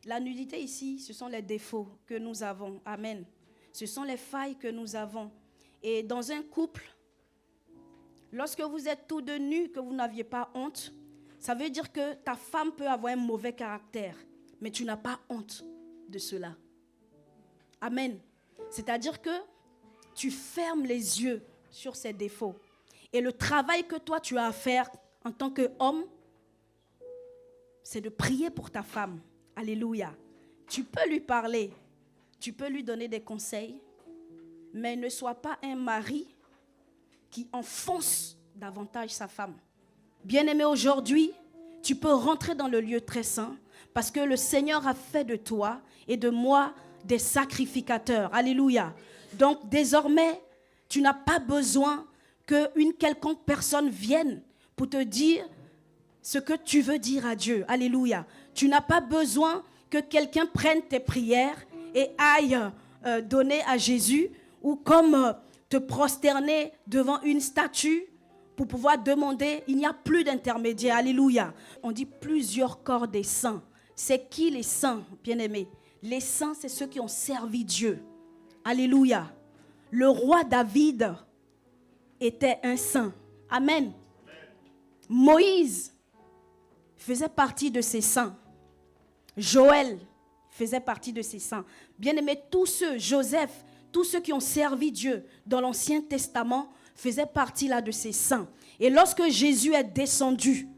La nudité ici, ce sont les défauts que nous avons. Amen. Ce sont les failles que nous avons. Et dans un couple, lorsque vous êtes tous deux nus, que vous n'aviez pas honte, ça veut dire que ta femme peut avoir un mauvais caractère, mais tu n'as pas honte de cela. Amen. C'est-à-dire que tu fermes les yeux sur ses défauts. Et le travail que toi tu as à faire en tant qu'homme, c'est de prier pour ta femme. Alléluia. Tu peux lui parler, tu peux lui donner des conseils, mais ne sois pas un mari qui enfonce davantage sa femme. Bien-aimé, aujourd'hui, tu peux rentrer dans le lieu très saint parce que le Seigneur a fait de toi et de moi des sacrificateurs. Alléluia. Donc, désormais, tu n'as pas besoin qu'une quelconque personne vienne pour te dire ce que tu veux dire à Dieu. Alléluia. Tu n'as pas besoin que quelqu'un prenne tes prières et aille donner à Jésus ou comme te prosterner devant une statue pour pouvoir demander. Il n'y a plus d'intermédiaire. Alléluia. On dit plusieurs corps des saints. C'est qui les saints, bien-aimés? Les saints, c'est ceux qui ont servi Dieu. Alléluia. Le roi David était un saint. Amen. Moïse faisait partie de ces saints. Joël faisait partie de ces saints. Bien-aimés, tous ceux, Joseph, tous ceux qui ont servi Dieu dans l'Ancien Testament faisaient partie là de ces saints. Et lorsque Jésus est descendu,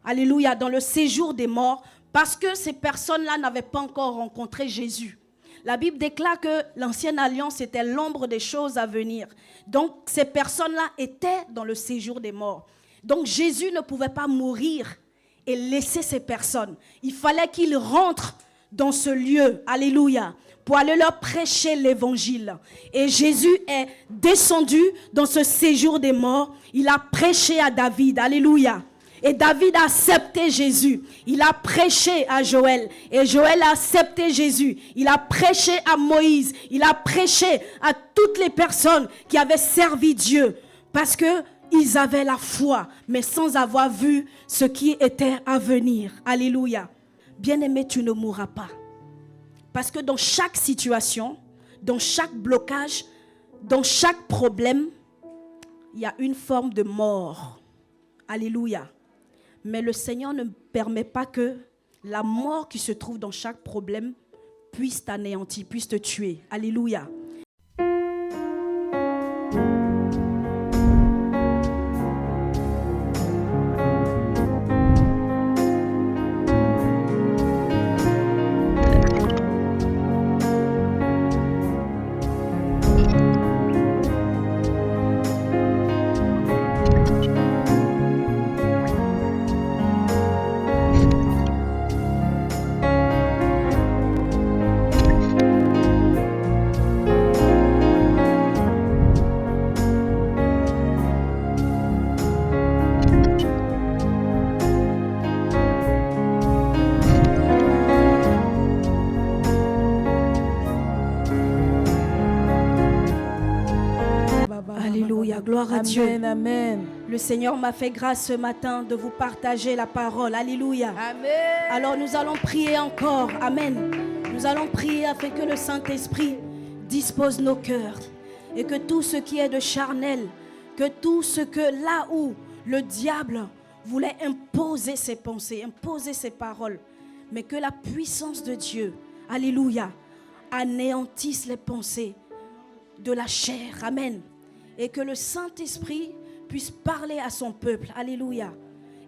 alléluia, dans le séjour des morts, parce que ces personnes-là n'avaient pas encore rencontré Jésus. La Bible déclare que l'ancienne alliance était l'ombre des choses à venir. Donc, ces personnes-là étaient dans le séjour des morts. Donc, Jésus ne pouvait pas mourir et laisser ces personnes. Il fallait qu'il rentre dans ce lieu, alléluia, pour aller leur prêcher l'évangile. Et Jésus est descendu dans ce séjour des morts. Il a prêché à David, alléluia. Et David a accepté Jésus. Il a prêché à Joël. Et Joël a accepté Jésus. Il a prêché à Moïse. Il a prêché à toutes les personnes qui avaient servi Dieu. Parce qu'ils avaient la foi, mais sans avoir vu ce qui était à venir. Alléluia. Bien-aimé, tu ne mourras pas. Parce que dans chaque situation, dans chaque blocage, dans chaque problème, il y a une forme de mort. Alléluia. Mais le Seigneur ne permet pas que la mort qui se trouve dans chaque problème puisse t'anéantir, puisse te tuer. Alléluia. Alléluia, gloire à Dieu. Amen, amen. Le Seigneur m'a fait grâce ce matin de vous partager la parole. Alléluia. Amen. Alors nous allons prier encore. Amen. Nous allons prier afin que le Saint-Esprit dispose nos cœurs. Et que tout ce qui est de charnel, que tout ce que là où le diable voulait imposer ses pensées, imposer ses paroles, mais que la puissance de Dieu, alléluia, anéantisse les pensées de la chair. Amen. Et que le Saint-Esprit puisse parler à son peuple. Alléluia.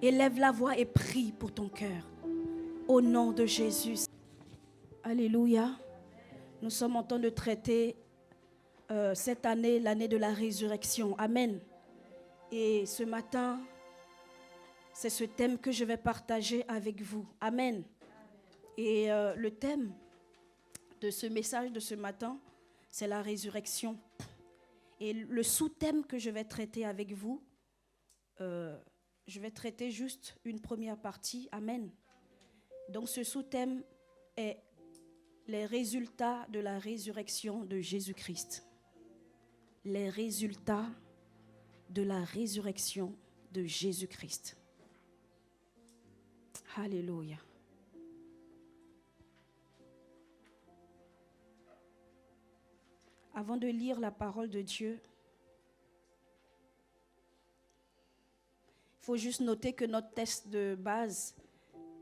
Élève la voix et prie pour ton cœur. Au nom de Jésus. Alléluia. Nous sommes en train de traiter cette année, l'année de la résurrection. Amen. Et ce matin, c'est ce thème que je vais partager avec vous. Amen. Et le thème de ce message de ce matin, c'est la résurrection. Et le sous-thème que je vais traiter avec vous, je vais traiter juste une première partie. Amen. Donc ce sous-thème est les résultats de la résurrection de Jésus-Christ. Les résultats de la résurrection de Jésus-Christ. Alléluia. Avant de lire la parole de Dieu, il faut juste noter que notre texte de base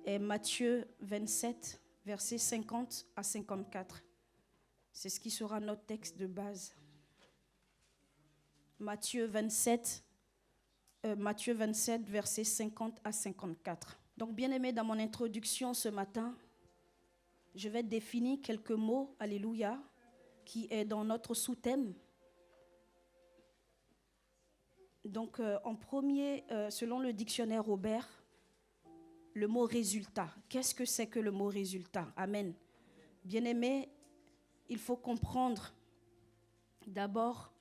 est Matthieu 27, versets 50 à 54. C'est ce qui sera notre texte de base. Matthieu 27, versets 50 à 54. Donc, bien-aimés, dans mon introduction ce matin, je vais définir quelques mots, alléluia, qui est dans notre sous-thème. Donc, en premier, selon le dictionnaire Robert, le mot résultat. Qu'est-ce que c'est que le mot résultat? Amen. Bien-aimés, il faut comprendre d'abord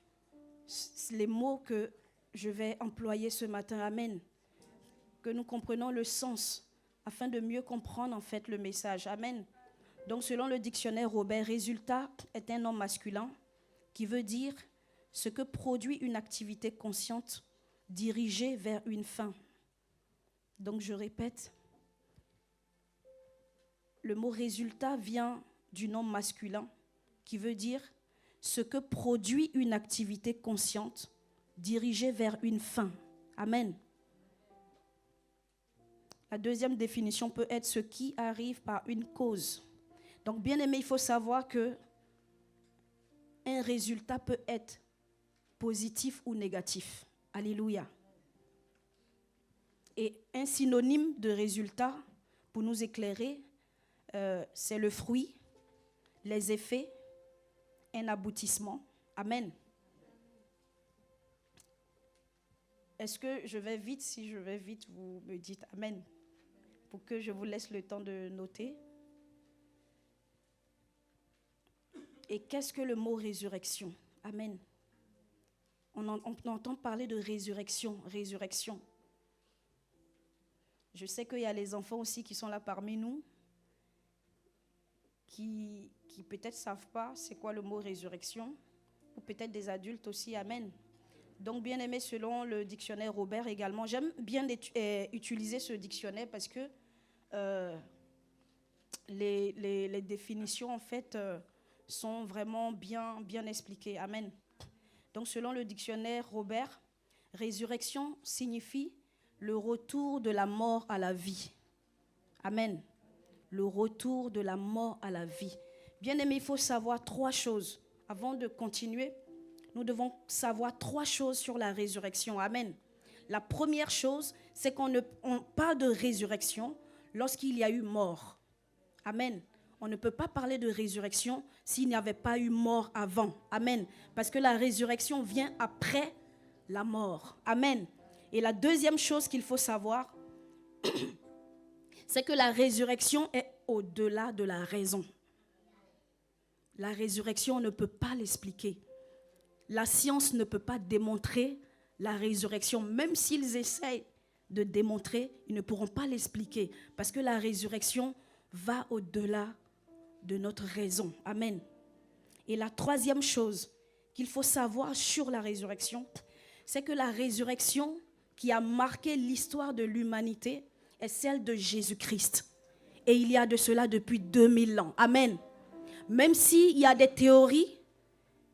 les mots que je vais employer ce matin. Amen. Que nous comprenions le sens afin de mieux comprendre en fait le message. Amen. Donc, selon le dictionnaire Robert, résultat est un nom masculin qui veut dire ce que produit une activité consciente dirigée vers une fin. Donc, je répète, le mot résultat vient du nom masculin qui veut dire ce que produit une activité consciente dirigée vers une fin. Amen. La deuxième définition peut être ce qui arrive par une cause. Donc, bien aimé, il faut savoir que un résultat peut être positif ou négatif. Alléluia. Et un synonyme de résultat, pour nous éclairer, c'est le fruit, les effets, un aboutissement. Amen. Est-ce que je vais vite? Si je vais vite, vous me dites Amen. Pour que je vous laisse le temps de noter. Et qu'est-ce que le mot résurrection? Amen. On entend parler de résurrection, résurrection. Je sais qu'il y a les enfants aussi qui sont là parmi nous, qui peut-être ne savent pas c'est quoi le mot résurrection, ou peut-être des adultes aussi. Amen. Donc, bien aimé, selon le dictionnaire Robert également, j'aime bien utiliser ce dictionnaire parce que les définitions, en fait, sont vraiment bien expliquées. Amen. Donc, selon le dictionnaire Robert, résurrection signifie le retour de la mort à la vie. Amen. Le retour de la mort à la vie. Bien aimé, il faut savoir trois choses. Avant de continuer, nous devons savoir trois choses sur la résurrection. Amen. La première chose, c'est qu'on parle de résurrection lorsqu'il y a eu mort. Amen. On ne peut pas parler de résurrection s'il n'y avait pas eu mort avant. Amen. Parce que la résurrection vient après la mort. Amen. Et la deuxième chose qu'il faut savoir, c'est que la résurrection est au-delà de la raison. La résurrection, on ne peut pas l'expliquer. La science ne peut pas démontrer la résurrection. Même s'ils essayent de démontrer, ils ne pourront pas l'expliquer. Parce que la résurrection va au-delà de notre raison. Amen. Et la troisième chose qu'il faut savoir sur la résurrection, c'est que la résurrection qui a marqué l'histoire de l'humanité est celle de Jésus-Christ. Et il y a de cela depuis 2000 ans. Amen. Même s'il y a des théories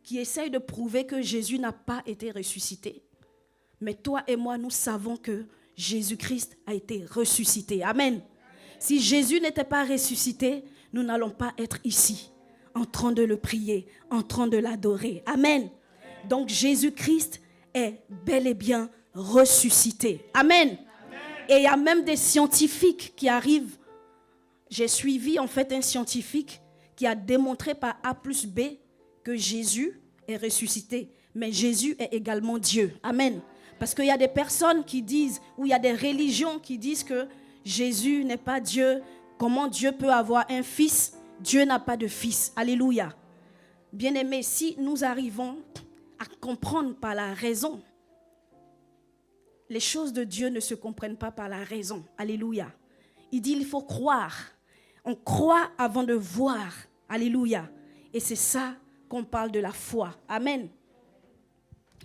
qui essayent de prouver que Jésus n'a pas été ressuscité, mais toi et moi, nous savons que Jésus-Christ a été ressuscité. Amen. Si Jésus n'était pas ressuscité, nous n'allons pas être ici, en train de le prier, en train de l'adorer. Amen. Donc Jésus-Christ est bel et bien ressuscité. Amen. Et il y a même des scientifiques qui arrivent. J'ai suivi en fait un scientifique qui a démontré par A plus B que Jésus est ressuscité. Mais Jésus est également Dieu. Amen. Parce qu'il y a des personnes qui disent, ou il y a des religions qui disent que Jésus n'est pas Dieu. Comment Dieu peut avoir un fils? Dieu n'a pas de fils. Alléluia. Bien-aimés, si nous arrivons à comprendre par la raison, les choses de Dieu ne se comprennent pas par la raison. Alléluia. Il dit il faut croire. On croit avant de voir. Alléluia. Et c'est ça qu'on parle de la foi. Amen.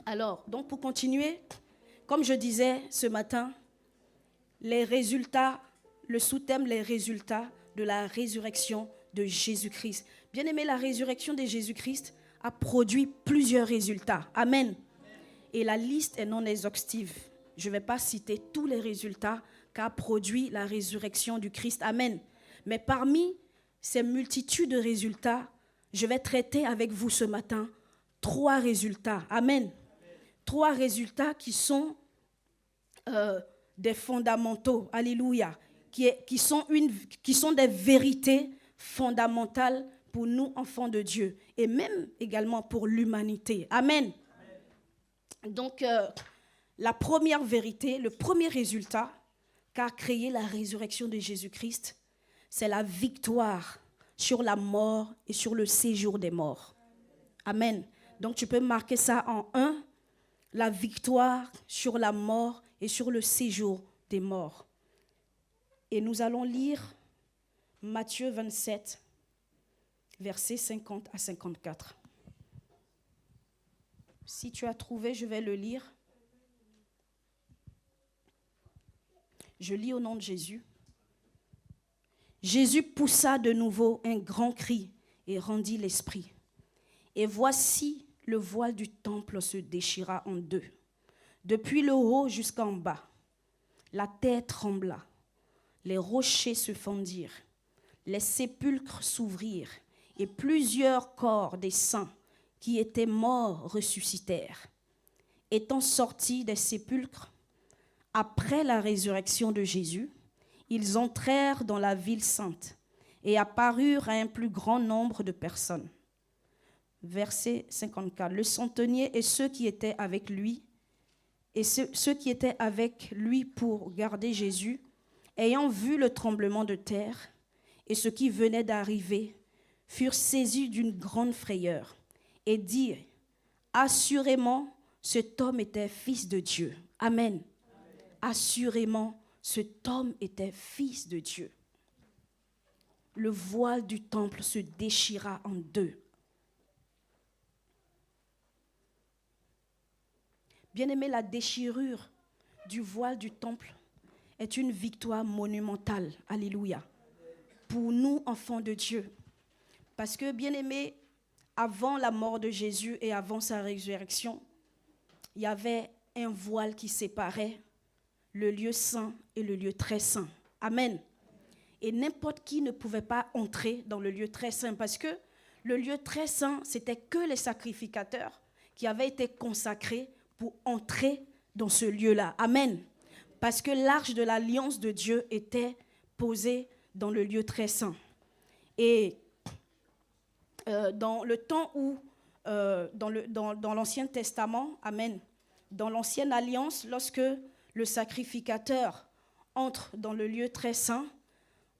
Alors, donc pour continuer, comme je disais ce matin, les résultats, le sous-thème, les résultats de la résurrection de Jésus-Christ. Bien aimé, la résurrection de Jésus-Christ a produit plusieurs résultats. Amen. Et la liste est non exhaustive. Je ne vais pas citer tous les résultats qu'a produit la résurrection du Christ. Amen. Mais parmi ces multitudes de résultats, je vais traiter avec vous ce matin 3 résultats. Amen. 3 résultats qui sont des fondamentaux. Alléluia. Qui sont des vérités fondamentales pour nous, enfants de Dieu, et même également pour l'humanité. Amen. Donc, la première vérité, le premier résultat qu'a créé la résurrection de Jésus-Christ, c'est la victoire sur la mort et sur le séjour des morts. Amen. Donc, tu peux marquer ça en 1, la victoire sur la mort et sur le séjour des morts. Et nous allons lire Matthieu 27, versets 50 à 54. Si tu as trouvé, je vais le lire. Je lis au nom de Jésus. Jésus poussa de nouveau un grand cri et rendit l'esprit. Et voici, le voile du temple se déchira en 2, depuis le haut jusqu'en bas. La terre trembla, les rochers se fendirent, les sépulcres s'ouvrirent, et plusieurs corps des saints qui étaient morts ressuscitèrent. Étant sortis des sépulcres, après la résurrection de Jésus, ils entrèrent dans la ville sainte et apparurent à un plus grand nombre de personnes. Verset 54. Le centenier et ceux qui étaient avec lui, pour garder Jésus, ayant vu le tremblement de terre et ce qui venait d'arriver, furent saisis d'une grande frayeur et dirent, assurément, cet homme était fils de Dieu. Amen. Assurément, cet homme était fils de Dieu. Le voile du temple se déchira en 2. Bien-aimé, la déchirure du voile du temple est une victoire monumentale. Alléluia. Pour nous, enfants de Dieu. Parce que, bien-aimé, avant la mort de Jésus et avant sa résurrection, il y avait un voile qui séparait le lieu saint et le lieu très saint. Amen. Et n'importe qui ne pouvait pas entrer dans le lieu très saint parce que le lieu très saint, c'était que les sacrificateurs qui avaient été consacrés pour entrer dans ce lieu-là. Amen. Parce que l'arche de l'alliance de Dieu était posée dans le lieu très saint. Et dans le temps où, dans l'Ancien Testament, amen, dans l'Ancienne Alliance, lorsque le sacrificateur entre dans le lieu très saint,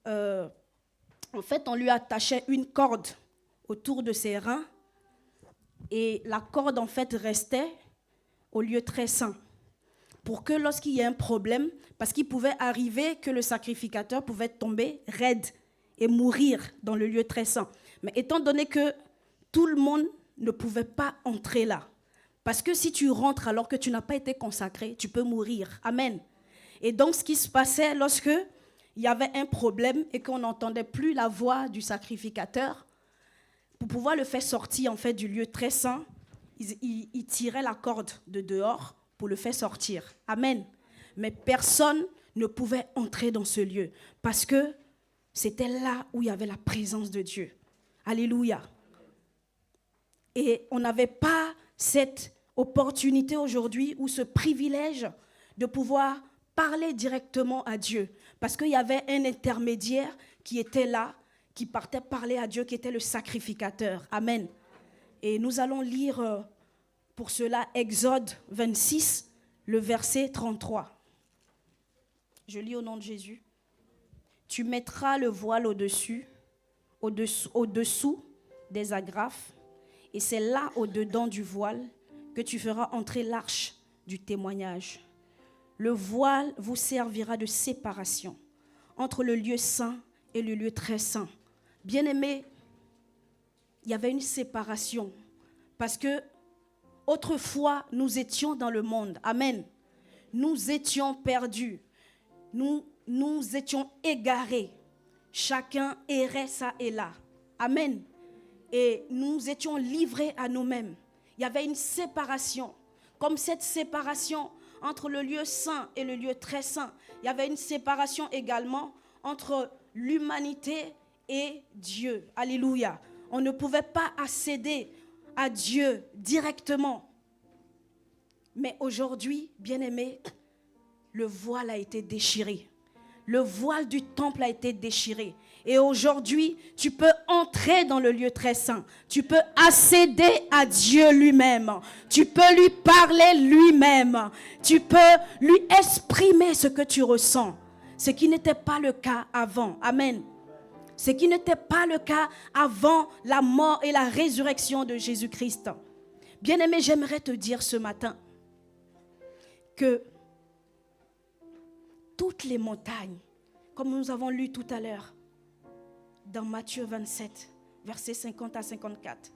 en fait, on lui attachait une corde autour de ses reins et la corde, en fait, restait au lieu très saint pour que lorsqu'il y ait un problème, parce qu'il pouvait arriver que le sacrificateur pouvait tomber raide et mourir dans le lieu très saint. Mais étant donné que tout le monde ne pouvait pas entrer là, parce que si tu rentres alors que tu n'as pas été consacré, tu peux mourir. Amen. Et donc, ce qui se passait lorsque il y avait un problème et qu'on n'entendait plus la voix du sacrificateur, pour pouvoir le faire sortir en fait du lieu très saint, ils tiraient la corde de dehors pour le faire sortir. Amen. Mais personne ne pouvait entrer dans ce lieu parce que c'était là où il y avait la présence de Dieu. Alléluia. Et on n'avait pas cette opportunité aujourd'hui ou ce privilège de pouvoir parler directement à Dieu. Parce qu'il y avait un intermédiaire qui était là, qui partait parler à Dieu, qui était le sacrificateur. Amen. Et nous allons lire pour cela Exode 26, le verset 33. Je lis au nom de Jésus. Tu mettras le voile au-dessous des agrafes, et c'est là, au-dedans du voile, que tu feras entrer l'arche du témoignage. Le voile vous servira de séparation entre le lieu saint et le lieu très saint. Bien-aimés, il y avait une séparation parce que autrefois, nous étions dans le monde. Amen. Nous étions perdus. Nous étions égarés. Chacun errait ça et là. Amen. et nous étions livrés à nous-mêmes. Il y avait une séparation. Comme cette séparation entre le lieu saint et le lieu très saint, il y avait une séparation également entre l'humanité et Dieu. Alléluia. On ne pouvait pas accéder à Dieu directement. Mais aujourd'hui, bien-aimés, le voile a été déchiré. Le voile du temple a été déchiré. Et aujourd'hui, tu peux entrer dans le lieu très saint. Tu peux accéder à Dieu lui-même. Tu peux lui parler lui-même. Tu peux lui exprimer ce que tu ressens. Ce qui n'était pas le cas avant. Amen. Ce qui n'était pas le cas avant la mort et la résurrection de Jésus-Christ. Bien-aimé, j'aimerais te dire ce matin que toutes les montagnes, comme nous avons lu tout à l'heure, dans Matthieu 27, versets 50 à 54,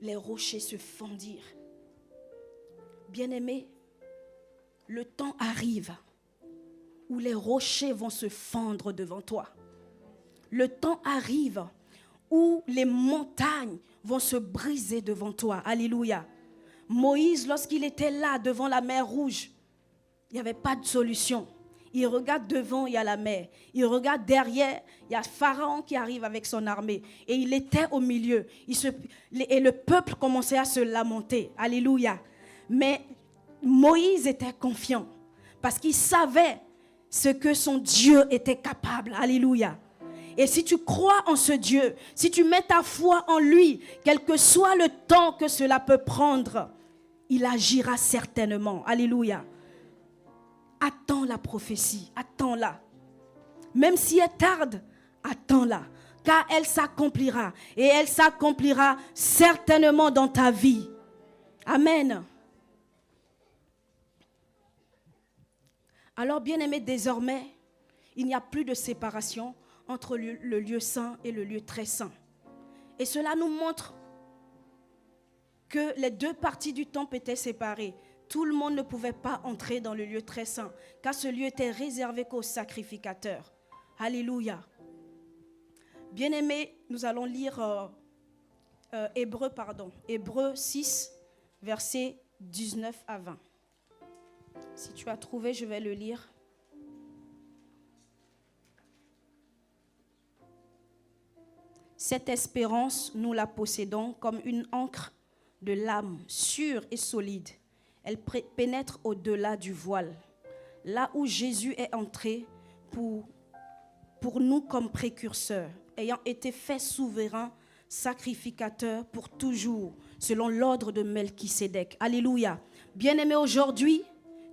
les rochers se fendirent. Bien-aimés, le temps arrive où les rochers vont se fendre devant toi. Le temps arrive où les montagnes vont se briser devant toi. Alléluia. Moïse, lorsqu'il était là devant la mer Rouge, il n'y avait pas de solution. Il regarde devant, il y a la mer. Il regarde derrière, il y a Pharaon qui arrive avec son armée. Et il était au milieu. Et le peuple commençait à se lamenter. Alléluia. Mais Moïse était confiant parce qu'il savait ce que son Dieu était capable. Alléluia. Et si tu crois en ce Dieu, si tu mets ta foi en lui, quel que soit le temps que cela peut prendre, il agira certainement. Alléluia. Attends la prophétie, attends-la. Même si elle tarde, attends-la. Car elle s'accomplira. Et elle s'accomplira certainement dans ta vie. Amen. Alors, bien-aimés, désormais, il n'y a plus de séparation entre le lieu saint et le lieu très saint. Et cela nous montre que les deux parties du temple étaient séparées. Tout le monde ne pouvait pas entrer dans le lieu très saint, car ce lieu était réservé qu'aux sacrificateurs. Alléluia. Bien-aimés, nous allons lire Hébreux 6, versets 19 à 20. Si tu as trouvé, je vais le lire. Cette espérance, nous la possédons comme une ancre de l'âme, sûre et solide. Elle pénètre au-delà du voile, là où Jésus est entré pour nous comme précurseurs, ayant été fait souverain, sacrificateur pour toujours, selon l'ordre de Melchisédek. Alléluia. Bien-aimé, aujourd'hui,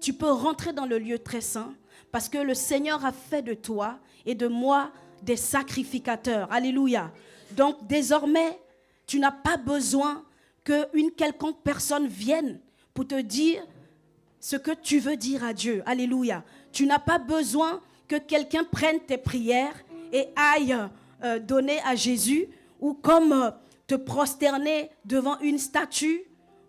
tu peux rentrer dans le lieu très saint parce que le Seigneur a fait de toi et de moi des sacrificateurs. Alléluia. Donc, désormais, tu n'as pas besoin qu'une quelconque personne vienne pour te dire ce que tu veux dire à Dieu. Alléluia. Tu n'as pas besoin que quelqu'un prenne tes prières et aille donner à Jésus ou comme te prosterner devant une statue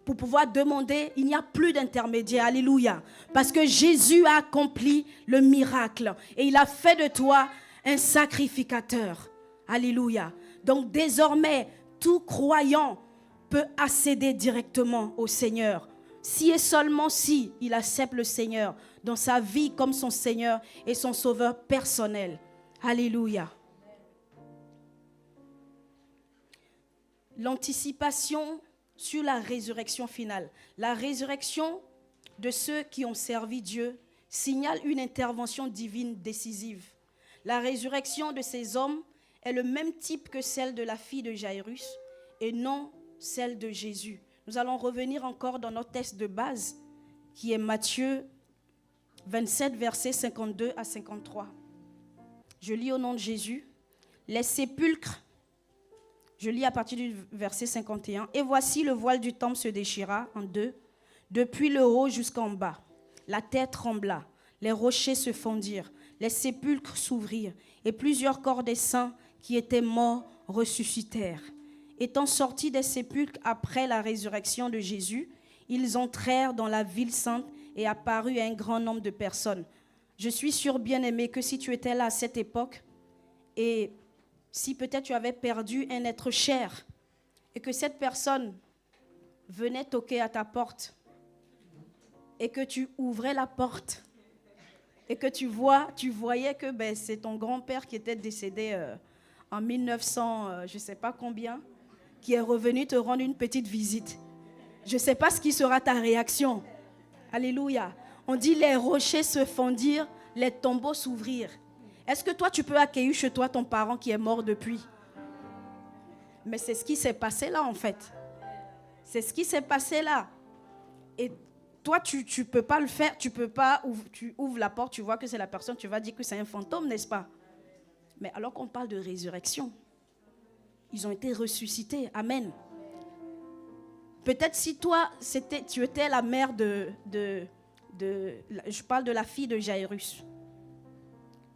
pour pouvoir demander. Il n'y a plus d'intermédiaire. Alléluia. Parce que Jésus a accompli le miracle et il a fait de toi un sacrificateur. Alléluia. Donc désormais, tout croyant peut accéder directement au Seigneur. Si et seulement si il accepte le Seigneur dans sa vie comme son Seigneur et son Sauveur personnel. Alléluia. L'anticipation sur la résurrection finale. La résurrection de ceux qui ont servi Dieu signale une intervention divine décisive. La résurrection de ces hommes est le même type que celle de la fille de Jairus et non celle de Jésus. Nous allons revenir encore dans notre texte de base qui est Matthieu 27, versets 52 à 53. Je lis au nom de Jésus. Les sépulcres, je lis à partir du verset 51. Et voici le voile du temple se déchira en deux, depuis le haut jusqu'en bas. La terre trembla, les rochers se fondirent, les sépulcres s'ouvrirent, et plusieurs corps des saints qui étaient morts ressuscitèrent. Étant sortis des sépulcres après la résurrection de Jésus, ils entrèrent dans la ville sainte et apparut à un grand nombre de personnes. Je suis sûre, bien-aimé, que si tu étais là à cette époque et si peut-être tu avais perdu un être cher et que cette personne venait toquer à ta porte et que tu ouvrais la porte et que tu voyais que c'est ton grand-père qui était décédé en 1900, je ne sais pas combien, qui est revenu te rendre une petite visite. Je ne sais pas ce qui sera ta réaction. Alléluia. On dit les rochers se fondirent, les tombeaux s'ouvrirent. Est-ce que toi, tu peux accueillir chez toi ton parent qui est mort depuis? Mais c'est ce qui s'est passé là, en fait. C'est ce qui s'est passé là. Et toi, tu ne peux pas le faire. Tu ouvres la porte, tu vois que c'est la personne, tu vas dire que c'est un fantôme, n'est-ce pas? Mais alors qu'on parle de résurrection, ils ont été ressuscités. Amen. Peut-être si toi, tu étais la mère je parle de la fille de Jairus.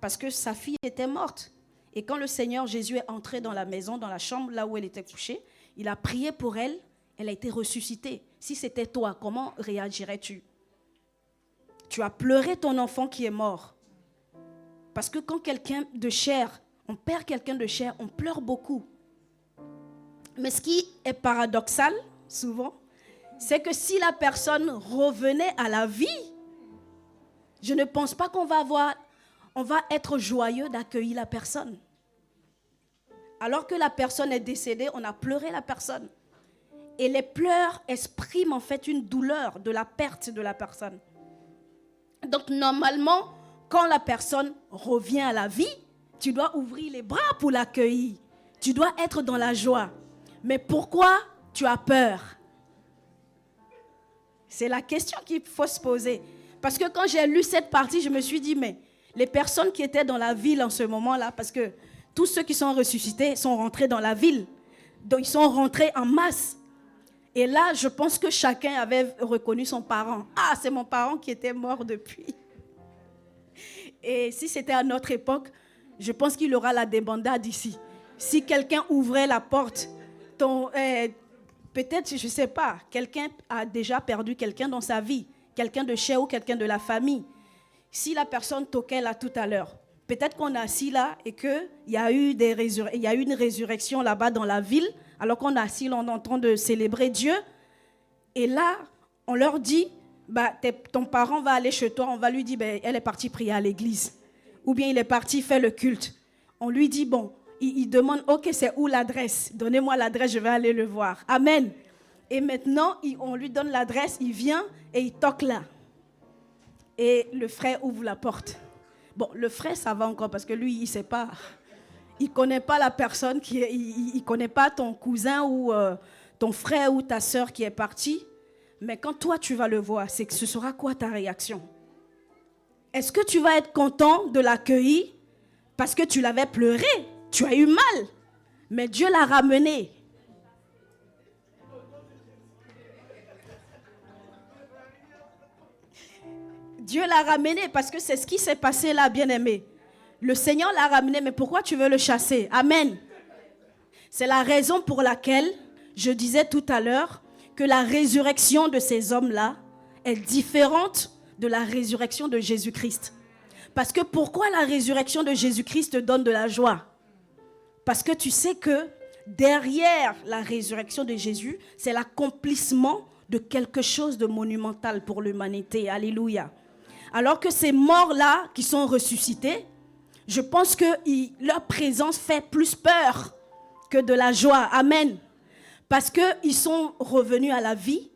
Parce que sa fille était morte. Et quand le Seigneur Jésus est entré dans la maison, dans la chambre, là où elle était couchée, il a prié pour elle, elle a été ressuscitée. Si c'était toi, comment réagirais-tu? Tu as pleuré ton enfant qui est mort. Parce que quand quelqu'un de chair, on perd quelqu'un de chair, on pleure beaucoup. Mais ce qui est paradoxal, souvent, c'est que si la personne revenait à la vie, je ne pense pas qu'on va être joyeux d'accueillir la personne. Alors que la personne est décédée, on a pleuré la personne. Et les pleurs expriment en fait une douleur de la perte de la personne. Donc normalement, quand la personne revient à la vie, tu dois ouvrir les bras pour l'accueillir. Tu dois être dans la joie. Mais pourquoi tu as peur? C'est la question qu'il faut se poser. Parce que quand j'ai lu cette partie, je me suis dit, mais les personnes qui étaient dans la ville en ce moment-là, parce que tous ceux qui sont ressuscités sont rentrés dans la ville. Donc ils sont rentrés en masse. Et là, je pense que chacun avait reconnu son parent. Ah, c'est mon parent qui était mort depuis. Et si c'était à notre époque, je pense qu'il aura la débandade ici. Si quelqu'un ouvrait la porte, peut-être, je ne sais pas, quelqu'un a déjà perdu quelqu'un dans sa vie, quelqu'un de cher ou quelqu'un de la famille. Si la personne toquait là tout à l'heure, peut-être qu'on est assis là et qu'il y a eu une résurrection là-bas dans la ville, alors qu'on est assis là, on est en train de célébrer Dieu. Et là, on leur dit, ton parent va aller chez toi, on va lui dire, elle est partie prier à l'église. Ou bien il est parti faire le culte. On lui dit, il demande, ok, c'est où l'adresse? Donnez-moi l'adresse, je vais aller le voir. Amen. Et maintenant, on lui donne l'adresse, il vient et il toque là. Et le frère ouvre la porte. Bon, le frère, ça va encore parce que lui, il ne sait pas. Il ne connaît pas la personne, il ne connaît pas ton cousin ou ton frère ou ta soeur qui est parti. Mais quand toi, tu vas le voir, c'est que ce sera quoi ta réaction? Est-ce que tu vas être content de l'accueillir parce que tu l'avais pleuré? Tu as eu mal, mais Dieu l'a ramené. Dieu l'a ramené parce que c'est ce qui s'est passé là, bien-aimé. Le Seigneur l'a ramené, mais pourquoi tu veux le chasser? Amen. C'est la raison pour laquelle je disais tout à l'heure que la résurrection de ces hommes-là est différente de la résurrection de Jésus-Christ. Parce que pourquoi la résurrection de Jésus-Christ te donne de la joie? Parce que tu sais que derrière la résurrection de Jésus, c'est l'accomplissement de quelque chose de monumental pour l'humanité. Alléluia. Alors que ces morts-là qui sont ressuscités, je pense que leur présence fait plus peur que de la joie. Amen. Parce qu'ils sont revenus à la vie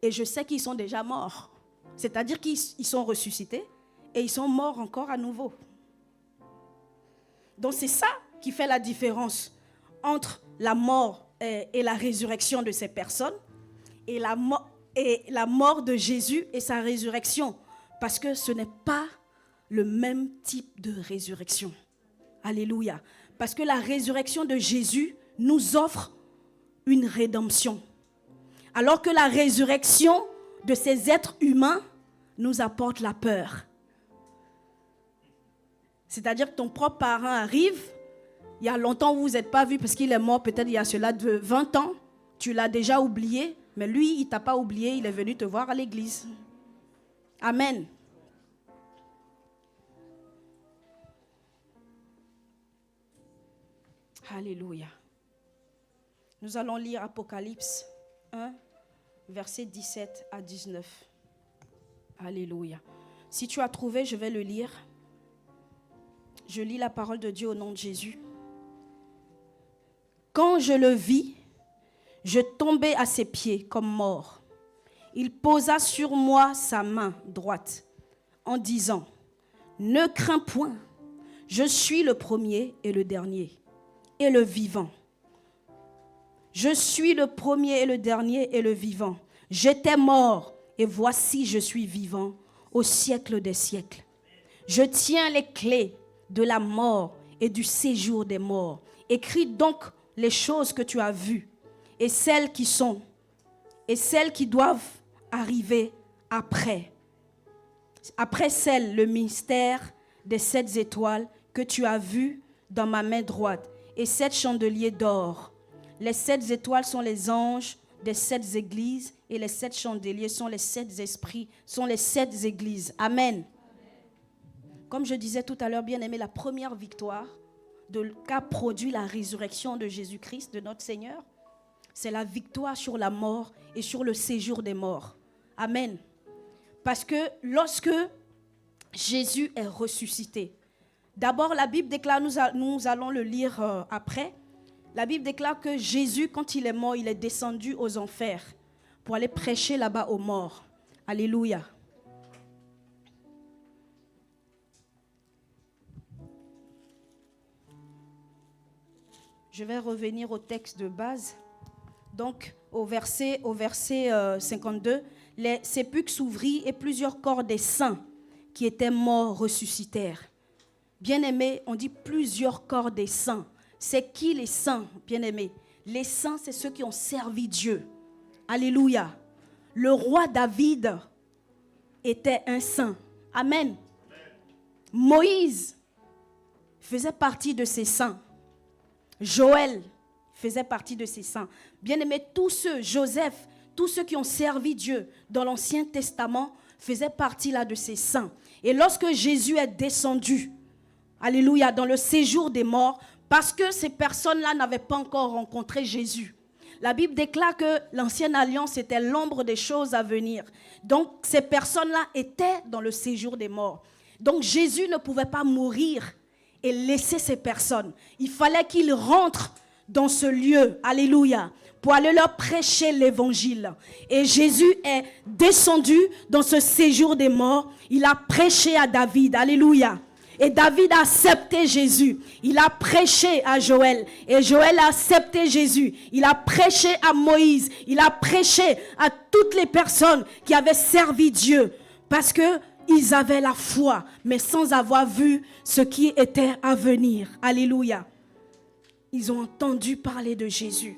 et je sais qu'ils sont déjà morts. C'est-à-dire qu'ils sont ressuscités et ils sont morts encore à nouveau. Donc c'est ça qui fait la différence entre la mort et la résurrection de ces personnes et la mort de Jésus et sa résurrection. Parce que ce n'est pas le même type de résurrection. Alléluia. Parce que la résurrection de Jésus nous offre une rédemption. Alors que la résurrection de ces êtres humains nous apporte la peur. C'est-à-dire que ton propre parent arrive, il y a longtemps vous ne vous êtes pas vu parce qu'il est mort peut-être il y a cela de 20 ans, tu l'as déjà oublié, mais lui, il ne t'a pas oublié, il est venu te voir à l'église. Amen. Alléluia. Nous allons lire Apocalypse 1, versets 17 à 19. Alléluia. Si tu as trouvé, je vais le lire. Je lis la parole de Dieu au nom de Jésus. Quand je le vis, je tombai à ses pieds comme mort. Il posa sur moi sa main droite en disant, « Ne crains point, je suis le premier et le dernier et le vivant. Je suis le premier et le dernier et le vivant. J'étais mort et voici je suis vivant au siècle des siècles. Je tiens les clés de la mort et du séjour des morts. Écris donc les choses que tu as vues et celles qui sont et celles qui doivent arriver après. Après celles, le mystère des 7 étoiles que tu as vues dans ma main droite et 7 chandeliers d'or. Les 7 étoiles sont les anges des 7 églises et les 7 chandeliers sont les 7 esprits, sont les 7 églises. Amen. Comme je disais tout à l'heure, bien aimé, la première victoire qu'a produit la résurrection de Jésus-Christ, de notre Seigneur, c'est la victoire sur la mort et sur le séjour des morts. Amen. Parce que lorsque Jésus est ressuscité, d'abord la Bible déclare, nous allons le lire après, la Bible déclare que Jésus, quand il est mort, il est descendu aux enfers pour aller prêcher là-bas aux morts. Alléluia. Je vais revenir au texte de base. Donc, au verset 52, les sépulcres s'ouvrirent et plusieurs corps des saints qui étaient morts ressuscitèrent. Bien-aimés, on dit plusieurs corps des saints. C'est qui les saints, bien-aimés? Les saints, c'est ceux qui ont servi Dieu. Alléluia. Le roi David était un saint. Amen. Moïse faisait partie de ces saints. Joël faisait partie de ces saints. Bien-aimés, tous ceux, Joseph, tous ceux qui ont servi Dieu dans l'Ancien Testament faisaient partie là de ces saints. Et lorsque Jésus est descendu, alléluia, dans le séjour des morts, parce que ces personnes-là n'avaient pas encore rencontré Jésus. La Bible déclare que l'ancienne alliance était l'ombre des choses à venir. Donc, ces personnes-là étaient dans le séjour des morts. Donc, Jésus ne pouvait pas mourir et laisser ces personnes. Il fallait qu'il rentre dans ce lieu, alléluia, pour aller leur prêcher l'évangile. Et Jésus est descendu dans ce séjour des morts. Il a prêché à David, alléluia. Et David a accepté Jésus. Il a prêché à Joël. Et Joël a accepté Jésus. Il a prêché à Moïse. Il a prêché à toutes les personnes qui avaient servi Dieu. Parce qu'ils avaient la foi, mais sans avoir vu ce qui était à venir. Alléluia. Ils ont entendu parler de Jésus.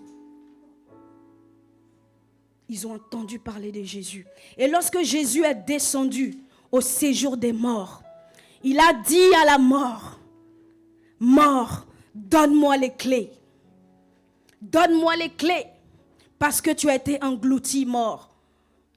Ils ont entendu parler de Jésus. Et lorsque Jésus est descendu au séjour des morts, il a dit à la mort, « Mort, donne-moi les clés. Donne-moi les clés, parce que tu as été englouti, mort.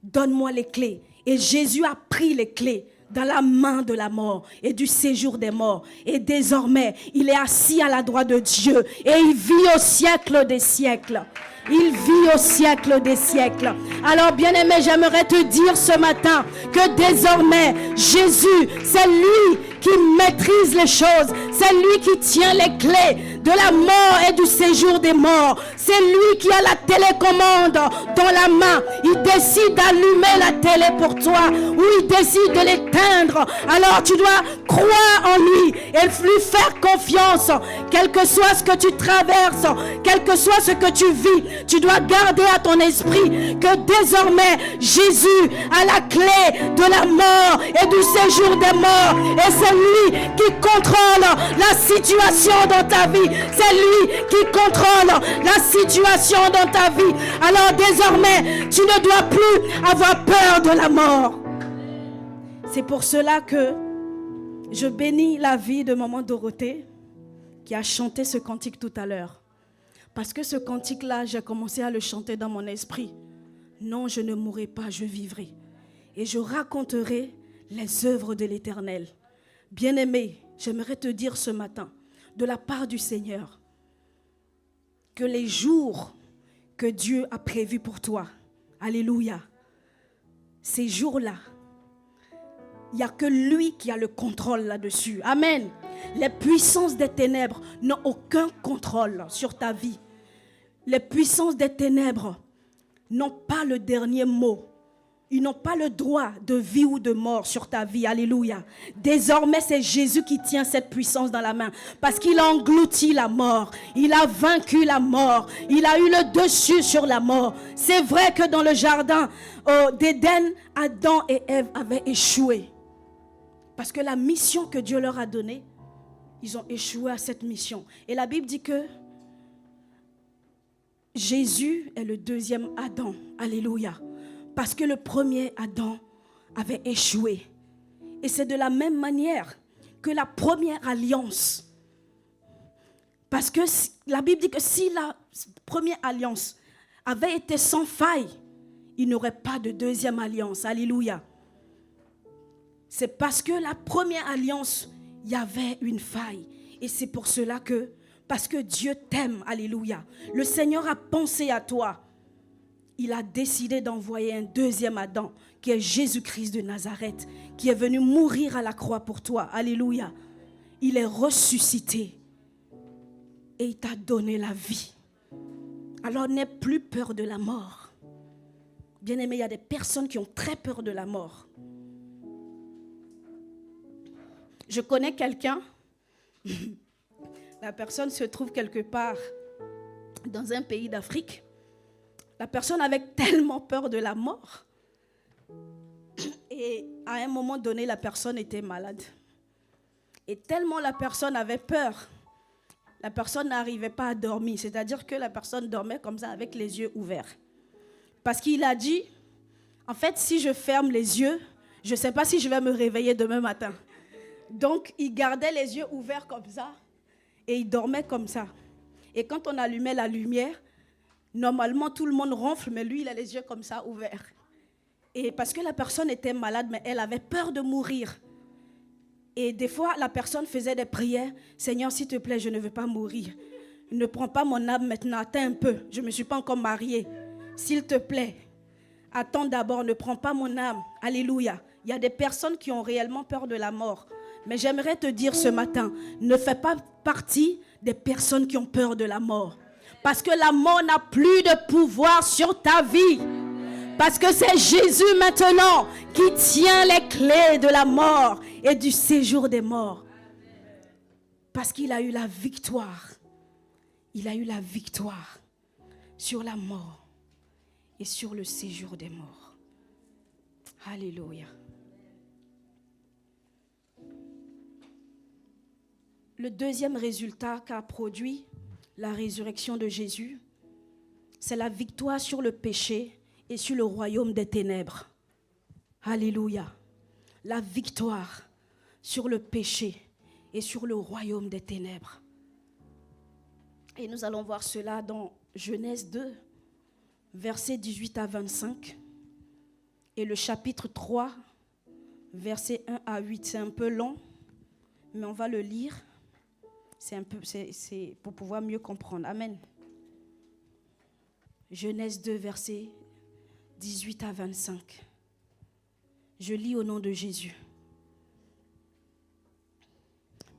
Donne-moi les clés. » Et Jésus a pris les clés dans la main de la mort et du séjour des morts. Et désormais, il est assis à la droite de Dieu et il vit au siècle des siècles. Il vit au siècle des siècles. Alors, bien-aimé, j'aimerais te dire ce matin que désormais, Jésus, c'est lui qui maîtrise les choses. C'est lui qui tient les clés de la mort et du séjour des morts. C'est lui qui a la télécommande dans la main. Il décide d'allumer la télé pour toi ou il décide de l'éteindre. Alors, tu dois croire en lui et lui faire confiance. Quel que soit ce que tu traverses, quel que soit ce que tu vis, tu dois garder à ton esprit que désormais Jésus a la clé de la mort et du séjour des morts. Et c'est lui qui contrôle la situation dans ta vie. C'est lui qui contrôle la situation dans ta vie. Alors désormais, tu ne dois plus avoir peur de la mort. C'est pour cela que je bénis la vie de Maman Dorothée qui a chanté ce cantique tout à l'heure. Parce que ce cantique-là, j'ai commencé à le chanter dans mon esprit. Non, je ne mourrai pas, je vivrai. Et je raconterai les œuvres de l'Éternel. Bien-aimé, j'aimerais te dire ce matin, de la part du Seigneur, que les jours que Dieu a prévus pour toi, alléluia, ces jours-là, il n'y a que lui qui a le contrôle là-dessus. Amen. Les puissances des ténèbres n'ont aucun contrôle sur ta vie. Les puissances des ténèbres n'ont pas le dernier mot. Ils n'ont pas le droit de vie ou de mort sur ta vie. Alléluia. Désormais, c'est Jésus qui tient cette puissance dans la main. Parce qu'il a englouti la mort. Il a vaincu la mort. Il a eu le dessus sur la mort. C'est vrai que dans le jardin d'Éden, Adam et Ève avaient échoué. Parce que la mission que Dieu leur a donnée, ils ont échoué à cette mission. Et la Bible dit que Jésus est le deuxième Adam. Alléluia. Parce que le premier Adam avait échoué. Et c'est de la même manière que la première alliance. Parce que la Bible dit que si la première alliance avait été sans faille, il n'y aurait pas de deuxième alliance. Alléluia. C'est parce que la première alliance, il y avait une faille. Et c'est pour cela que, parce que Dieu t'aime, alléluia, le Seigneur a pensé à toi. Il a décidé d'envoyer un deuxième Adam, qui est Jésus-Christ de Nazareth, qui est venu mourir à la croix pour toi. Alléluia. Il est ressuscité et il t'a donné la vie. Alors n'aie plus peur de la mort. Bien-aimé, il y a des personnes qui ont très peur de la mort. Je connais quelqu'un, la personne se trouve quelque part dans un pays d'Afrique. La personne avait tellement peur de la mort. Et à un moment donné, la personne était malade. Et tellement la personne avait peur, la personne n'arrivait pas à dormir. C'est-à-dire que la personne dormait comme ça avec les yeux ouverts. Parce qu'il a dit, en fait, si je ferme les yeux, je ne sais pas si je vais me réveiller demain matin. Donc, il gardait les yeux ouverts comme ça et il dormait comme ça. Et quand on allumait la lumière, normalement, tout le monde ronfle, mais lui, il a les yeux comme ça, ouverts. Et parce que la personne était malade, mais elle avait peur de mourir. Et des fois, la personne faisait des prières. « Seigneur, s'il te plaît, je ne veux pas mourir. Ne prends pas mon âme maintenant, attends un peu. Je ne me suis pas encore mariée. S'il te plaît, attends d'abord, ne prends pas mon âme. » Alléluia. Il y a des personnes qui ont réellement peur de la mort. Mais j'aimerais te dire ce matin, ne fais pas partie des personnes qui ont peur de la mort. Parce que la mort n'a plus de pouvoir sur ta vie. Parce que c'est Jésus maintenant qui tient les clés de la mort et du séjour des morts. Parce qu'il a eu la victoire. Il a eu la victoire sur la mort et sur le séjour des morts. Alléluia. Le deuxième résultat qu'a produit la résurrection de Jésus, c'est la victoire sur le péché et sur le royaume des ténèbres. Alléluia. La victoire sur le péché et sur le royaume des ténèbres. Et nous allons voir cela dans Genèse 2, versets 18 à 25. Et le chapitre 3, versets 1 à 8. C'est un peu long, mais on va le lire. C'est pour pouvoir mieux comprendre. Amen. Genèse 2, versets 18 à 25. Je lis au nom de Jésus.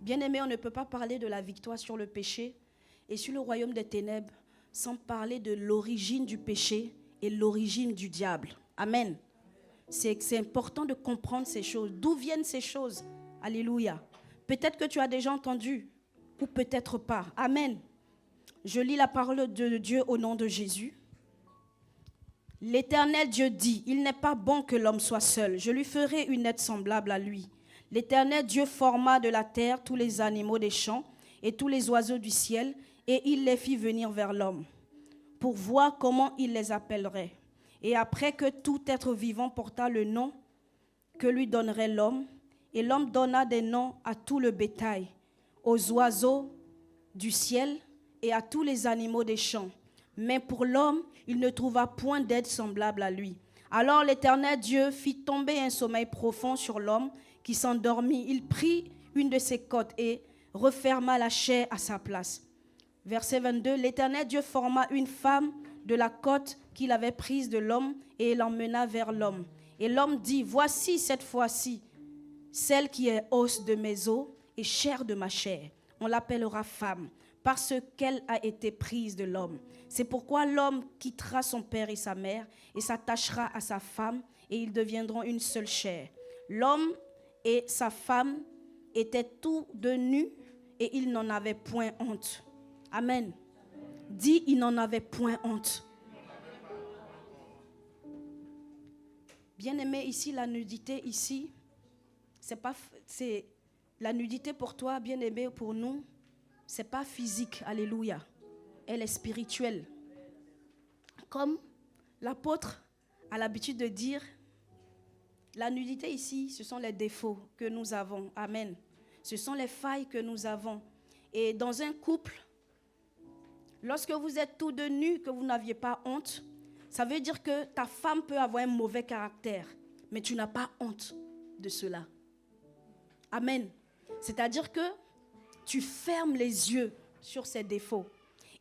Bien-aimé, on ne peut pas parler de la victoire sur le péché et sur le royaume des ténèbres sans parler de l'origine du péché et l'origine du diable. Amen. C'est important de comprendre ces choses. D'où viennent ces choses? Alléluia. Peut-être que tu as déjà entendu ou peut-être pas. Amen. Je lis la parole de Dieu au nom de Jésus. L'Éternel Dieu dit, il n'est pas bon que l'homme soit seul. Je lui ferai une aide semblable à lui. L'Éternel Dieu forma de la terre tous les animaux des champs et tous les oiseaux du ciel, et il les fit venir vers l'homme, pour voir comment il les appellerait. Et après que tout être vivant porta le nom que lui donnerait l'homme, et l'homme donna des noms à tout le bétail, aux oiseaux du ciel et à tous les animaux des champs. Mais pour l'homme, il ne trouva point d'aide semblable à lui. Alors l'Éternel Dieu fit tomber un sommeil profond sur l'homme qui s'endormit. Il prit une de ses côtes et referma la chair à sa place. Verset 22, l'Éternel Dieu forma une femme de la côte qu'il avait prise de l'homme et l'emmena vers l'homme. Et l'homme dit, voici cette fois-ci, celle qui est os de mes os et chair de ma chair. On l'appellera femme, parce qu'elle a été prise de l'homme. C'est pourquoi l'homme quittera son père et sa mère et s'attachera à sa femme et ils deviendront une seule chair. L'homme et sa femme étaient tous deux nus et ils n'en avaient point honte. Amen. Dis, ils n'en avaient point honte. Bien-aimé, ici, la nudité, ici, c'est la nudité pour toi, bien-aimé, pour nous, c'est pas physique, alléluia. Elle est spirituelle. Comme l'apôtre a l'habitude de dire, la nudité ici, ce sont les défauts que nous avons. Amen. Ce sont les failles que nous avons. Et dans un couple, lorsque vous êtes tous deux nus, que vous n'aviez pas honte, ça veut dire que ta femme peut avoir un mauvais caractère, mais tu n'as pas honte de cela. Amen. C'est-à-dire que tu fermes les yeux sur ses défauts.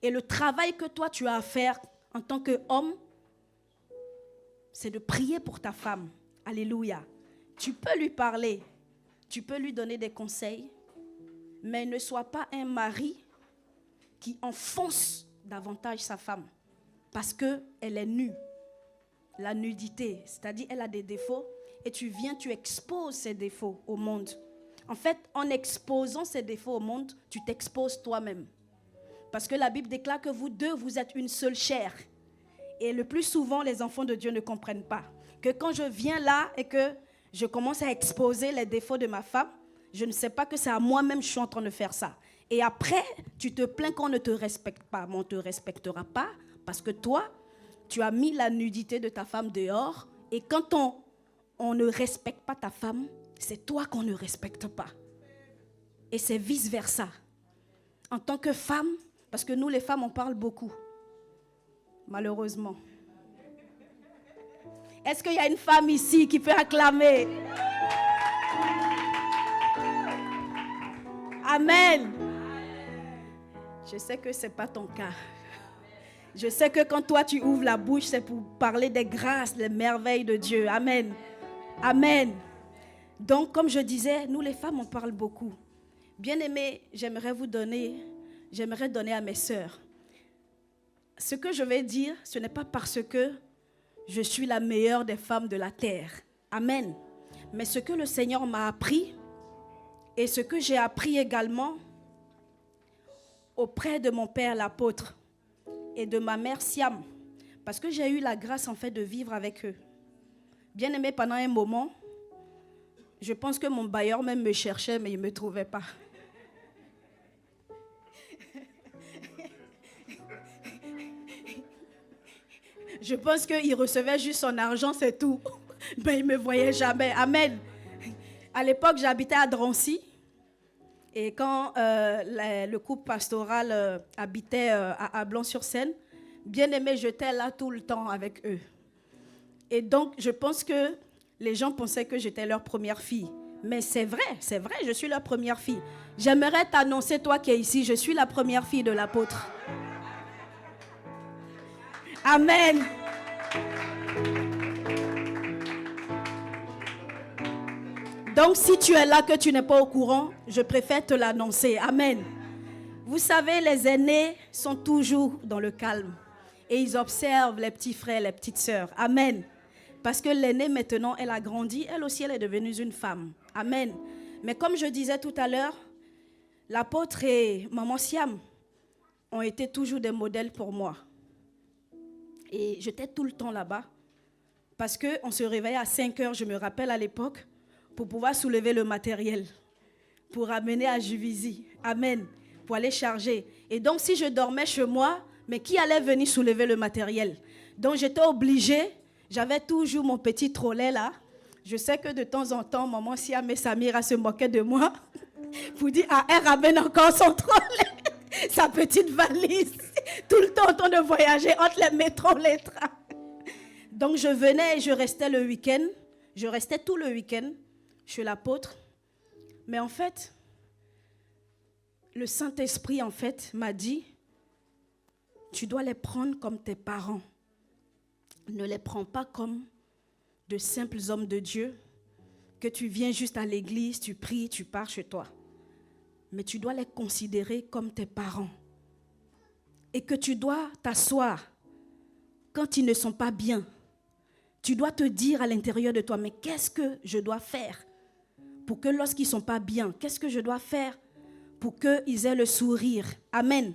Et le travail que toi tu as à faire en tant qu'homme, c'est de prier pour ta femme. Alléluia. Tu peux lui parler, tu peux lui donner des conseils, mais ne sois pas un mari qui enfonce davantage sa femme parce qu'elle est nue. La nudité, c'est-à-dire elle a des défauts et tu exposes ses défauts au monde. En fait, en exposant ses défauts au monde, tu t'exposes toi-même. Parce que la Bible déclare que vous deux, vous êtes une seule chair. Et le plus souvent, les enfants de Dieu ne comprennent pas. Que quand je viens là et que je commence à exposer les défauts de ma femme, je ne sais pas que c'est à moi-même que je suis en train de faire ça. Et après, tu te plains qu'on ne te respecte pas. Mais on ne te respectera pas parce que toi, tu as mis la nudité de ta femme dehors. Et quand on ne respecte pas ta femme, c'est toi qu'on ne respecte pas. Et c'est vice-versa. En tant que femme, parce que nous les femmes, on parle beaucoup. Malheureusement. Est-ce qu'il y a une femme ici qui peut acclamer? Amen. Je sais que ce n'est pas ton cas. Je sais que quand toi tu ouvres la bouche, c'est pour parler des grâces, des merveilles de Dieu. Amen. Amen. Donc, comme je disais, nous les femmes, on parle beaucoup. Bien-aimés, j'aimerais donner à mes sœurs. Ce que je vais dire, ce n'est pas parce que je suis la meilleure des femmes de la terre. Amen. Mais ce que le Seigneur m'a appris et ce que j'ai appris également auprès de mon père l'apôtre et de ma mère Siam, parce que j'ai eu la grâce en fait de vivre avec eux. Bien-aimé, pendant un moment, je pense que mon bailleur même me cherchait, mais il ne me trouvait pas. Je pense qu'il recevait juste son argent, c'est tout. Mais il ne me voyait jamais. Amen. À l'époque, j'habitais à Drancy. Et quand le couple pastoral habitait à Blanc-sur-Seine, bien aimé, j'étais là tout le temps avec eux. Et donc, je pense que les gens pensaient que j'étais leur première fille. Mais c'est vrai, je suis leur première fille. J'aimerais t'annoncer, toi qui es ici, je suis la première fille de l'apôtre. Amen. Donc, si tu es là que tu n'es pas au courant, je préfère te l'annoncer. Amen. Vous savez, les aînés sont toujours dans le calme. Et ils observent les petits frères, les petites sœurs. Amen. Parce que l'aînée, maintenant, elle a grandi. Elle aussi, elle est devenue une femme. Amen. Mais comme je disais tout à l'heure, l'apôtre et maman Siam ont été toujours des modèles pour moi. Et j'étais tout le temps là-bas. Parce qu'on se réveillait à 5 heures, je me rappelle à l'époque, pour pouvoir soulever le matériel, pour amener à Juvisy. Amen. Pour aller charger. Et donc, si je dormais chez moi, mais qui allait venir soulever le matériel? Donc, j'étais obligée. J'avais toujours mon petit trolley là. Je sais que de temps en temps, maman Siam et Samira se moquaient de moi pour dire, ah, elle ramène encore son trolley, sa petite valise, tout le temps en train de voyager entre les métros, les trains. Donc, je venais et je restais le week-end. Je restais tout le week-end chez l'apôtre. Mais en fait, le Saint-Esprit, en fait, m'a dit, tu dois les prendre comme tes parents. Ne les prends pas comme de simples hommes de Dieu, que tu viens juste à l'église, tu pries, tu pars chez toi. Mais tu dois les considérer comme tes parents. Et que tu dois t'asseoir quand ils ne sont pas bien. Tu dois te dire à l'intérieur de toi, mais qu'est-ce que je dois faire pour que lorsqu'ils ne sont pas bien, qu'est-ce que je dois faire pour qu'ils aient le sourire? Amen.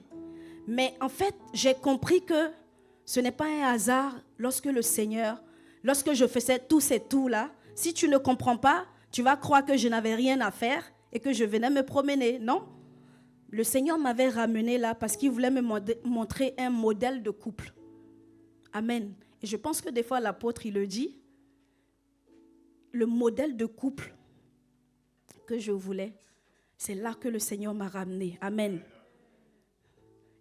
Mais en fait, j'ai compris que ce n'est pas un hasard lorsque le Seigneur, lorsque je faisais tous ces tours-là, si tu ne comprends pas, tu vas croire que je n'avais rien à faire et que je venais me promener. Non. Le Seigneur m'avait ramené là parce qu'il voulait me montrer un modèle de couple. Amen. Et je pense que des fois l'apôtre, il le dit, le modèle de couple que je voulais, c'est là que le Seigneur m'a ramené. Amen.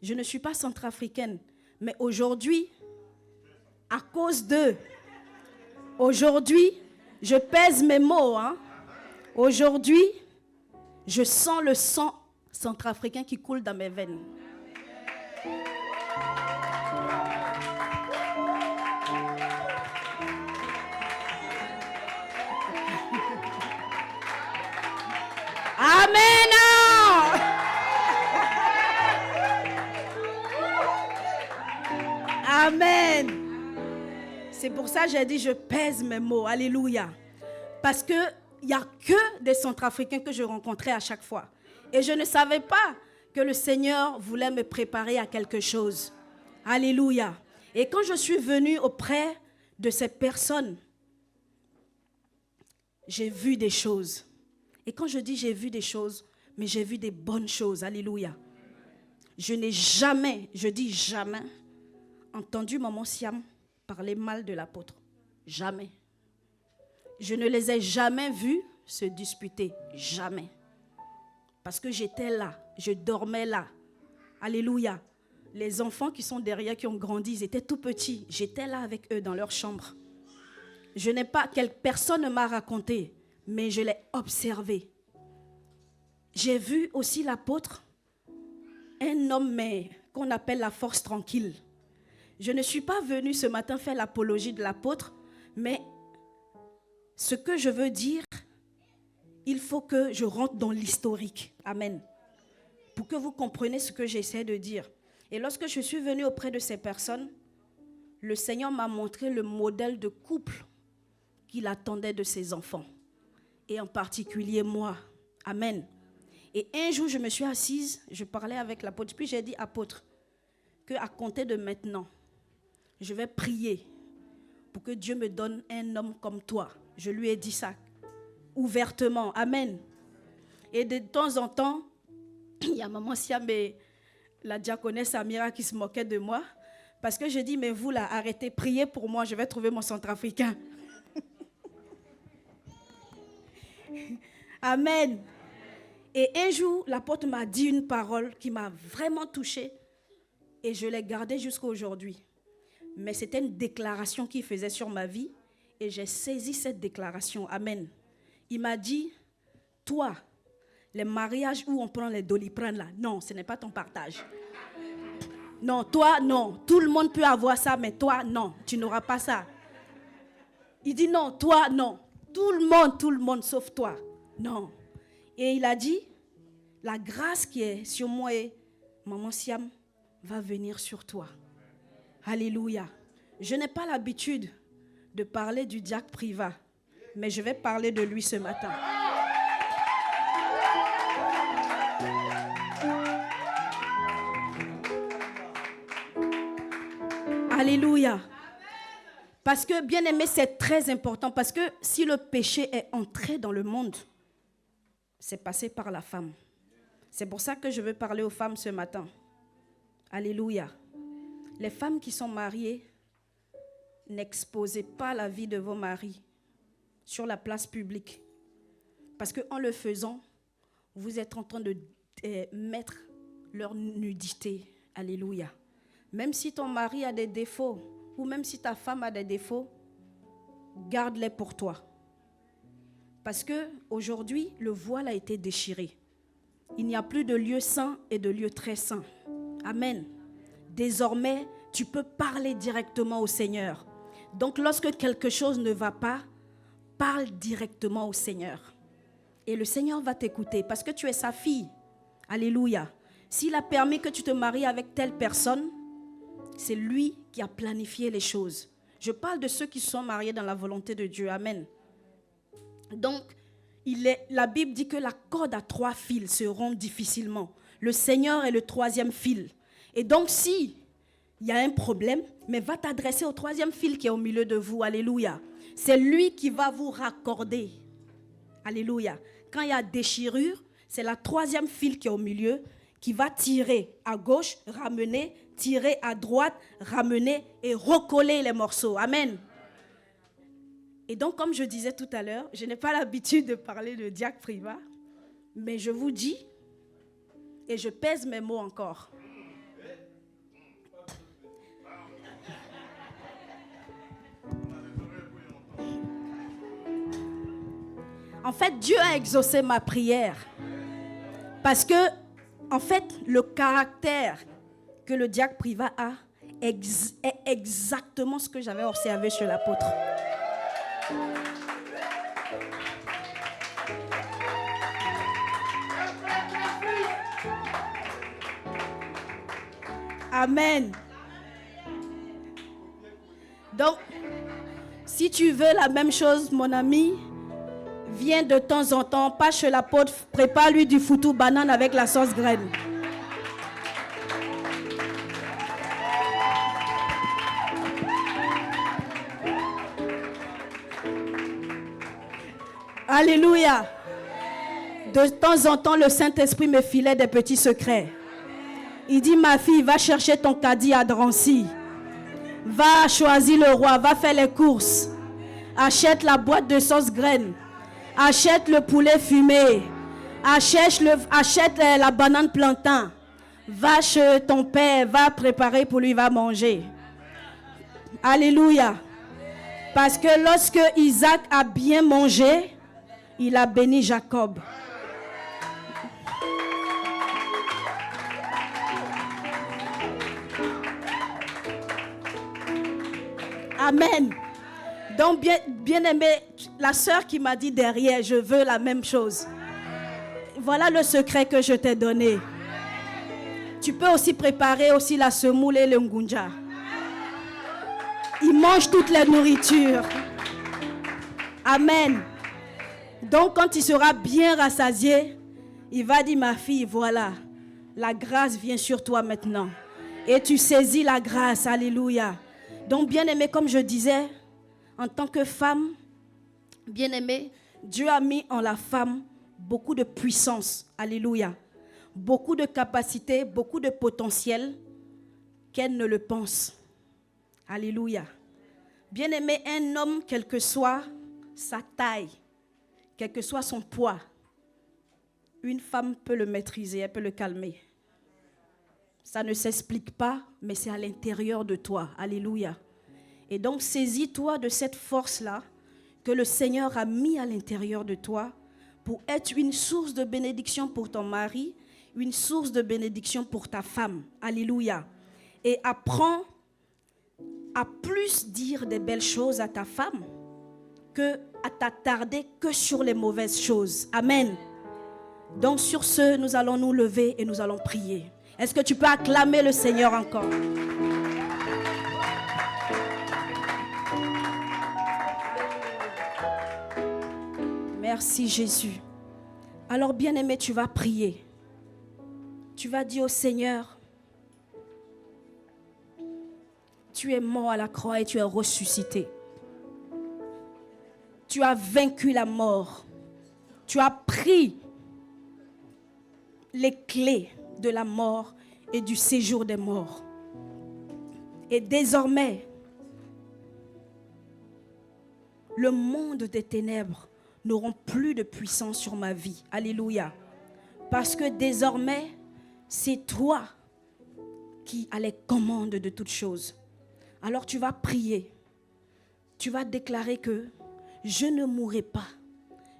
Je ne suis pas centrafricaine, mais aujourd'hui, à cause d'eux, aujourd'hui, je pèse mes mots. Aujourd'hui, je sens le sang centrafricain qui coule dans mes veines. Amen. Amen. C'est pour ça que j'ai dit, je pèse mes mots. Alléluia. Parce qu'il n'y a que des Centrafricains que je rencontrais à chaque fois. Et je ne savais pas que le Seigneur voulait me préparer à quelque chose. Alléluia. Et quand je suis venue auprès de ces personnes, j'ai vu des choses. Et quand je dis j'ai vu des choses, mais j'ai vu des bonnes choses. Alléluia. Je n'ai jamais, je dis jamais, entendu maman Siam parler mal de l'apôtre. Jamais. Je ne les ai jamais vus se disputer. Jamais. Parce que j'étais là. Je dormais là. Alléluia. Les enfants qui sont derrière, qui ont grandi, ils étaient tout petits. J'étais là avec eux dans leur chambre. Je n'ai pas, personne ne m'a raconté, mais je l'ai observé. J'ai vu aussi l'apôtre, un homme mais qu'on appelle la force tranquille. Je ne suis pas venue ce matin faire l'apologie de l'apôtre, mais ce que je veux dire, il faut que je rentre dans l'historique. Amen. Pour que vous compreniez ce que j'essaie de dire. Et lorsque je suis venue auprès de ces personnes, le Seigneur m'a montré le modèle de couple qu'il attendait de ses enfants. Et en particulier moi. Amen. Et un jour, je me suis assise, je parlais avec l'apôtre, puis j'ai dit, apôtre, qu'à compter de maintenant, je vais prier pour que Dieu me donne un homme comme toi. Je lui ai dit ça ouvertement. Amen. Et de temps en temps, il y a maman Siam et la diaconesse Amira qui se moquaient de moi. Parce que je dis, mais vous là, arrêtez, priez pour moi, je vais trouver mon centrafricain. Amen. Et un jour, l'apôtre m'a dit une parole qui m'a vraiment touchée. Et je l'ai gardée jusqu'à aujourd'hui. Mais c'était une déclaration qu'il faisait sur ma vie. Et j'ai saisi cette déclaration. Amen. Il m'a dit, toi, les mariages où on prend les doliprane là, non, ce n'est pas ton partage. Non, toi, non. Tout le monde peut avoir ça, mais toi, non, tu n'auras pas ça. Il dit non, toi, non. Tout le monde, sauf toi. Non. Et il a dit, la grâce qui est sur moi et maman Siam va venir sur toi. Alléluia. Je n'ai pas l'habitude de parler du diacre Priva, mais je vais parler de lui ce matin. Alléluia. Parce que, bien aimé, c'est très important. Parce que si le péché est entré dans le monde, c'est passé par la femme. C'est pour ça que je veux parler aux femmes ce matin. Alléluia. Les femmes qui sont mariées, n'exposez pas la vie de vos maris sur la place publique. Parce qu'en le faisant, vous êtes en train de mettre leur nudité. Alléluia. Même si ton mari a des défauts, ou même si ta femme a des défauts, garde-les pour toi. Parce qu'aujourd'hui, le voile a été déchiré. Il n'y a plus de lieu saint et de lieu très saint. Amen. désormais, tu peux parler directement au Seigneur. Donc, lorsque quelque chose ne va pas, parle directement au Seigneur. Et le Seigneur va t'écouter parce que tu es sa fille. Alléluia. S'il a permis que tu te maries avec telle personne, c'est lui qui a planifié les choses. Je parle de ceux qui sont mariés dans la volonté de Dieu. Amen. Donc, la Bible dit que la corde à 3 fils se rompt difficilement. Le Seigneur est le 3e fil. Et donc, si il y a un problème, mais va t'adresser au 3e fil qui est au milieu de vous. Alléluia. C'est lui qui va vous raccorder. Alléluia. Quand il y a déchirure, c'est la 3e fil qui est au milieu qui va tirer à gauche, ramener, tirer à droite, ramener et recoller les morceaux. Amen. Et donc, comme je disais tout à l'heure, je n'ai pas l'habitude de parler de diacre privat, mais je vous dis, et je pèse mes mots encore. En fait, Dieu a exaucé ma prière. Parce que, en fait, le caractère que le diacre privat a est exactement ce que j'avais observé chez l'apôtre. Amen. Donc, si tu veux la même chose, mon ami, viens de temps en temps, pas chez l'apôtre, prépare-lui du foutou banane avec la sauce graine. Alléluia. De temps en temps, le Saint-Esprit me filait des petits secrets. Il dit, ma fille, va chercher ton caddie à Drancy. Va choisir le roi, va faire les courses. Achète la boîte de sauce graine. Achète le poulet fumé. Achète la banane plantain. Va chez ton père, va préparer pour lui, va manger. Alléluia. Parce que lorsque Isaac a bien mangé, il a béni Jacob. Amen. Donc, bien aimé, la sœur qui m'a dit derrière, je veux la même chose. Voilà le secret que je t'ai donné. Tu peux aussi préparer aussi la semoule et le ngunja. Il mange toutes les nourritures. Amen. Donc, quand il sera bien rassasié, il va dire, ma fille, voilà, la grâce vient sur toi maintenant. Et tu saisis la grâce. Alléluia. Donc, bien aimé, comme je disais, en tant que femme, bien aimée, Dieu a mis en la femme beaucoup de puissance. Alléluia. Beaucoup de capacité, beaucoup de potentiel qu'elle ne le pense. Alléluia. Bien aimé, un homme, quelle que soit sa taille, quel que soit son poids, une femme peut le maîtriser, elle peut le calmer. Ça ne s'explique pas, mais c'est à l'intérieur de toi. Alléluia. Et donc, saisis-toi de cette force-là que le Seigneur a mis à l'intérieur de toi pour être une source de bénédiction pour ton mari, une source de bénédiction pour ta femme. Alléluia. Et apprends à plus dire des belles choses à ta femme que à t'attarder que sur les mauvaises choses. Amen. Donc, sur ce, nous allons nous lever et nous allons prier. Est-ce que tu peux acclamer le Seigneur encore? Merci Jésus. Alors bien-aimé, tu vas prier. Tu vas dire au Seigneur, tu es mort à la croix et tu es ressuscité. Tu as vaincu la mort. Tu as pris les clés de la mort et du séjour des morts. Et désormais, le monde des ténèbres n'auront plus de puissance sur ma vie. Alléluia. Parce que désormais, c'est toi qui as les commandes de toutes choses. Alors tu vas prier. Tu vas déclarer que je ne mourrai pas.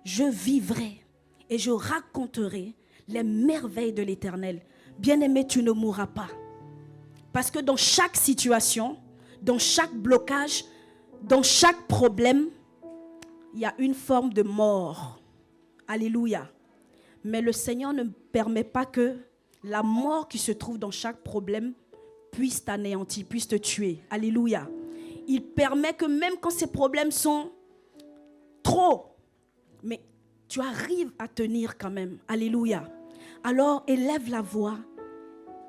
Je vivrai et je raconterai les merveilles de l'Éternel. Bien-aimé, tu ne mourras pas. Parce que dans chaque situation, dans chaque blocage, dans chaque problème, il y a une forme de mort. Alléluia. Mais le Seigneur ne permet pas que la mort qui se trouve dans chaque problème puisse t'anéantir, puisse te tuer. Alléluia. Il permet que même quand ces problèmes sont trop, mais tu arrives à tenir quand même. Alléluia. Alors élève la voix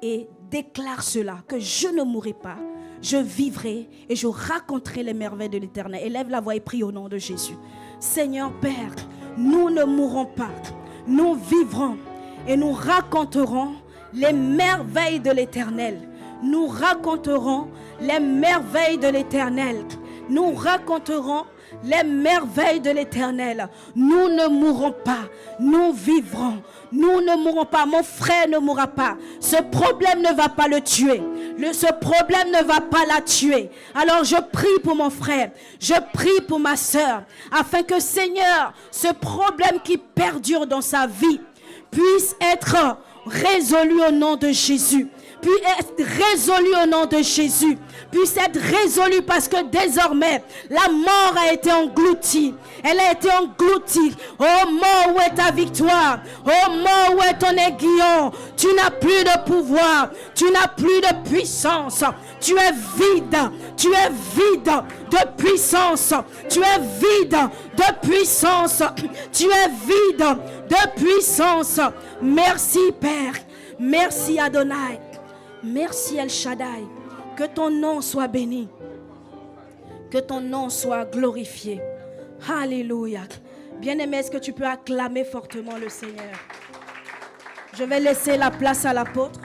et déclare cela, que je ne mourrai pas, je vivrai et je raconterai les merveilles de l'Éternel. Élève la voix et prie au nom de Jésus. Seigneur Père, nous ne mourrons pas, nous vivrons et nous raconterons les merveilles de l'Éternel. Nous raconterons les merveilles de l'Éternel. Nous raconterons les merveilles de l'Éternel. Nous ne mourrons pas, nous vivrons. Nous ne mourrons pas, mon frère ne mourra pas. Ce problème ne va pas le tuer. Ce problème ne va pas la tuer. Alors je prie pour mon frère, je prie pour ma soeur, afin que Seigneur, ce problème qui perdure dans sa vie puisse être résolu au nom de Jésus. Puisse être résolu au nom de Jésus. Puisse être résolu parce que désormais, la mort a été engloutie. Elle a été engloutie. Oh mort, où est ta victoire? Oh mort, où est ton aiguillon? Tu n'as plus de pouvoir. Tu n'as plus de puissance. Tu es vide. Tu es vide de puissance. Tu es vide de puissance. Tu es vide de puissance. Merci Père. Merci Adonai. Merci El Shaddai. Que ton nom soit béni. Que ton nom soit glorifié. Alléluia. Bien-aimé, est-ce que tu peux acclamer fortement le Seigneur? Je vais laisser la place à l'apôtre.